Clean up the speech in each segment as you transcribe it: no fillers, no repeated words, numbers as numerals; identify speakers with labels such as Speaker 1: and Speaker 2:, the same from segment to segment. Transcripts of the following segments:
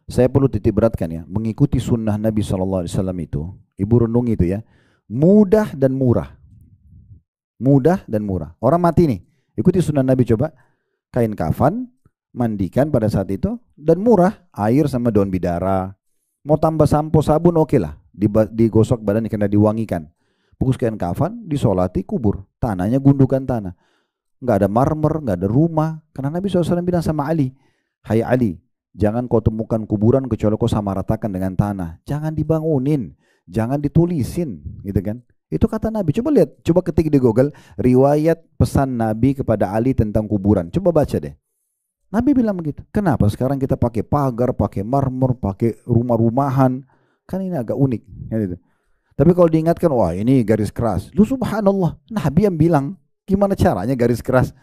Speaker 1: Saya perlu titik beratkan ya, mengikuti sunnah Nabi SAW itu, ibu renung itu ya, mudah dan murah. Mudah dan murah. Orang mati nih, ikuti sunnah Nabi coba, kain kafan, mandikan pada saat itu, dan murah, air sama daun bidara. Mau tambah sampo sabun oke lah, digosok badannya karena diwangikan. Bungkus kain kafan, disolati, kubur. Tanahnya gundukan tanah. Nggak ada marmer, nggak ada rumah. Karena Nabi SAW bilang sama Ali, hai Ali, jangan kau temukan kuburan kecuali kau sama ratakan dengan tanah. Jangan dibangunin, jangan ditulisin, gitu kan. Itu kata Nabi. Coba lihat, coba ketik di Google riwayat pesan Nabi kepada Ali tentang kuburan. Coba baca deh. Nabi bilang begitu. Kenapa sekarang kita pakai pagar, pakai marmer, pakai rumah-rumahan? Kan ini agak unik. Ya gitu. Tapi kalau diingatkan, wah ini garis keras. Lu subhanallah, Nabi yang bilang. Gimana caranya garis keras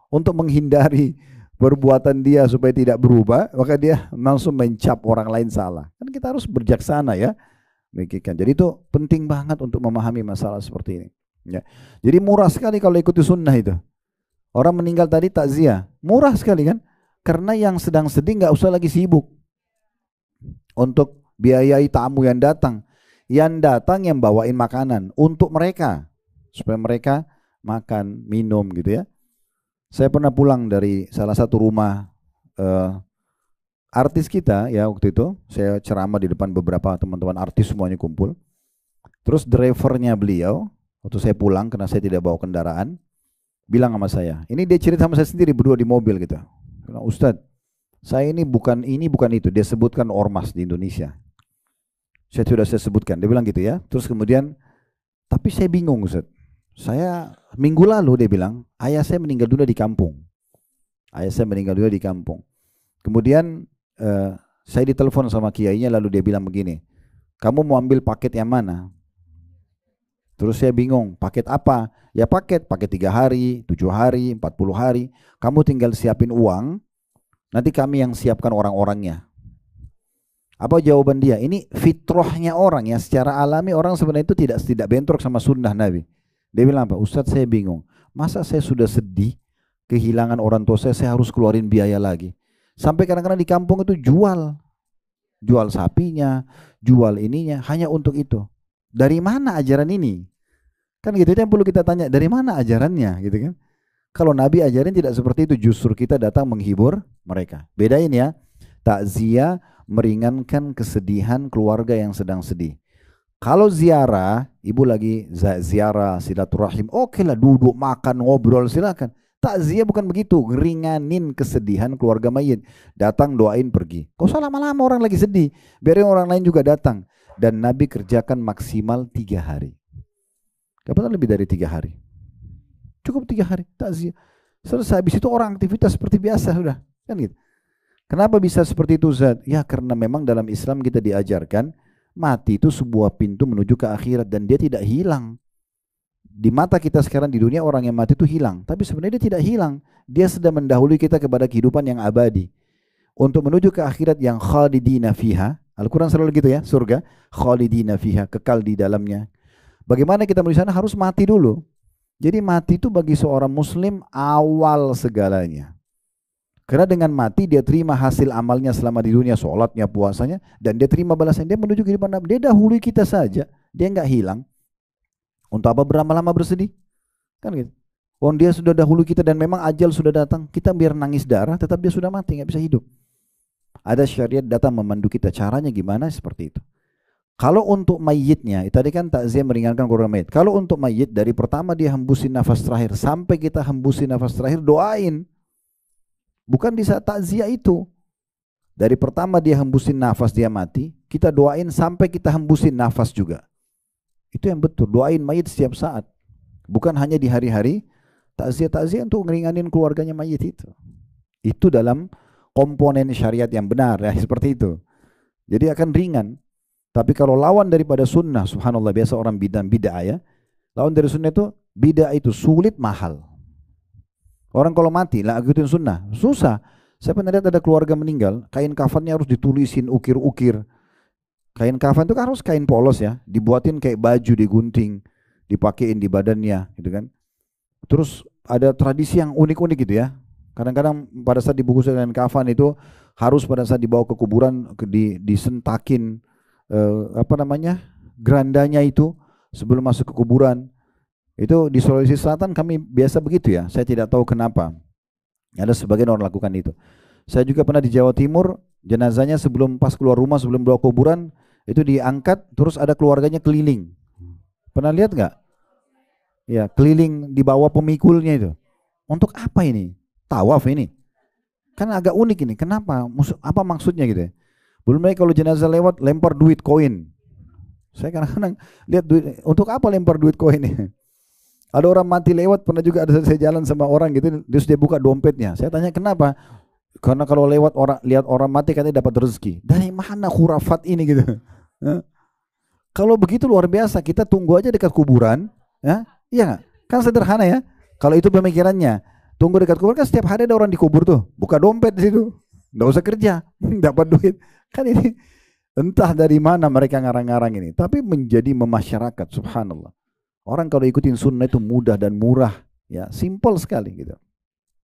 Speaker 1: untuk menghindari perbuatan dia supaya tidak berubah, maka dia langsung mencap orang lain salah. Kan kita harus berjaksana ya. Jadi itu penting banget untuk memahami masalah seperti ini. Ya. Jadi murah sekali kalau ikuti sunnah itu. Orang meninggal tadi takziah, murah sekali kan? Karena yang sedang sedih nggak usah lagi sibuk untuk biayai tamu yang datang. Yang datang yang bawain makanan untuk mereka supaya mereka makan, minum gitu ya. Saya pernah pulang dari salah satu rumah artis kita ya waktu itu. Saya ceramah di depan beberapa teman-teman artis semuanya kumpul. Terus drivernya beliau, waktu saya pulang karena saya tidak bawa kendaraan, bilang sama saya, ini dia cerita sama saya sendiri berdua di mobil gitu. Bilang, Ustadz, saya ini bukan itu. Dia sebutkan ormas di Indonesia. Saya sebutkan, dia bilang gitu ya. Terus kemudian, tapi saya bingung Ustadz. Saya minggu lalu dia bilang, ayah saya meninggal dunia di kampung. Ayah saya meninggal dunia di kampung. Kemudian saya ditelepon sama kiainya, lalu dia bilang begini, kamu mau ambil paket yang mana? Terus saya bingung, paket apa? Ya paket 3 hari, 7 hari, 40 hari. Kamu tinggal siapin uang, nanti kami yang siapkan orang-orangnya. Apa jawaban dia? Ini fitrahnya orang ya, secara alami orang sebenarnya itu tidak bentrok sama sunnah Nabi. Dia bilang apa? Ustadz saya bingung, masa saya sudah sedih kehilangan orang tua saya harus keluarin biaya lagi. Sampai kadang-kadang di kampung itu jual sapinya, jual ininya, hanya untuk itu. Dari mana ajaran ini? Kan gitu, itu yang perlu kita tanya, dari mana ajarannya gitu kan. Kalau Nabi ajarin tidak seperti itu, justru kita datang menghibur mereka. Bedain ya, takziah meringankan kesedihan keluarga yang sedang sedih. Kalau ziarah, ibu lagi ziarah silaturahim, oke lah duduk makan ngobrol silakan. Takziah bukan begitu, ngeringanin kesedihan keluarga mayit. Datang doain pergi. Kau usah lama-lama orang lagi sedih, biarin orang lain juga datang. Dan Nabi kerjakan maksimal 3 hari. Dapat lebih dari 3 hari. Cukup 3 hari takziah. Selesai, habis itu orang aktivitas seperti biasa sudah. Kan gitu. Kenapa bisa seperti itu Zat? Ya karena memang dalam Islam kita diajarkan mati itu sebuah pintu menuju ke akhirat dan dia tidak hilang. Di mata kita sekarang di dunia orang yang mati itu hilang, tapi sebenarnya dia tidak hilang. Dia sedang mendahului kita kepada kehidupan yang abadi. Untuk menuju ke akhirat yang khalidina fiha. Al-Quran selalu gitu ya, surga khalidina fiha, kekal di dalamnya. Bagaimana kita menuju sana? Harus mati dulu. Jadi mati itu bagi seorang muslim awal segalanya. Karena dengan mati dia terima hasil amalnya selama di dunia, sholatnya, puasanya, dan dia terima balasan. Dia menuju kehidupan Nabi. Dia dahului kita saja, dia nggak hilang. Untuk apa berlama-lama bersedih? Kan gitu. Dia sudah dahulu kita dan memang ajal sudah datang. Kita biar nangis darah, tetap dia sudah mati, nggak bisa hidup. Ada syariat datang memandu kita. Caranya gimana? Seperti itu. Kalau untuk mayitnya, tadi kan takziah meringankan keluarga mayit. Kalau untuk mayit, dari pertama dia hembusin nafas terakhir sampai kita hembusin nafas terakhir, doain. Bukan di saat takziah itu. Dari pertama dia hembusin nafas dia mati, kita doain sampai kita hembusin nafas juga. Itu yang betul, doain mayit setiap saat. Bukan hanya di hari-hari takziah untuk ngeringanin keluarganya mayit itu. Itu dalam komponen syariat yang benar ya, seperti itu. Jadi akan ringan. Tapi kalau lawan daripada sunnah, subhanallah, biasa orang bid'ah ya. Lawan dari sunnah itu, bid'ah itu sulit, mahal. Orang kalau mati, lah ikutin sunnah, susah. Saya pernah lihat ada keluarga meninggal, kain kafannya harus ditulisin ukir-ukir. Kain kafan itu kan harus kain polos ya, dibuatin kayak baju, digunting, dipakein di badannya, gitu kan. Terus ada tradisi yang unik-unik gitu ya. Kadang-kadang pada saat dibungkus dengan kafan itu harus pada saat dibawa ke kuburan disentakin gerandanya itu sebelum masuk ke kuburan. Itu di Sulawesi Selatan kami biasa begitu ya. Saya tidak tahu kenapa. Ada sebagian orang lakukan itu. Saya juga pernah di Jawa Timur, jenazahnya sebelum pas keluar rumah, sebelum bawa kuburan, itu diangkat, terus ada keluarganya keliling. Pernah lihat nggak? Ya, keliling di bawah pemikulnya itu. Untuk apa ini? Tawaf ini. Kan agak unik ini. Kenapa? Apa maksudnya gitu ya? Belum lagi kalau jenazah lewat, lempar duit koin. Saya kadang-kadang lihat duit, untuk apa lempar duit koin ini? Ada orang mati lewat, pernah juga ada saya jalan sama orang gitu, terus dia buka dompetnya. Saya tanya kenapa? Karena kalau lewat orang, lihat orang mati katanya dapat rezeki. Dari mana khurafat ini gitu? Kalau begitu luar biasa, kita tunggu aja dekat kuburan, ya, iya nggak? Kan sederhana ya. Kalau itu pemikirannya, tunggu dekat kuburan kan setiap hari ada orang dikubur tuh, buka dompet di situ, nggak usah kerja, dapat duit. Kan ini entah dari mana mereka ngarang-ngarang ini, tapi menjadi memasyarakat, subhanallah. Orang kalau ikutin sunnah itu mudah dan murah, ya, simpel sekali gitu.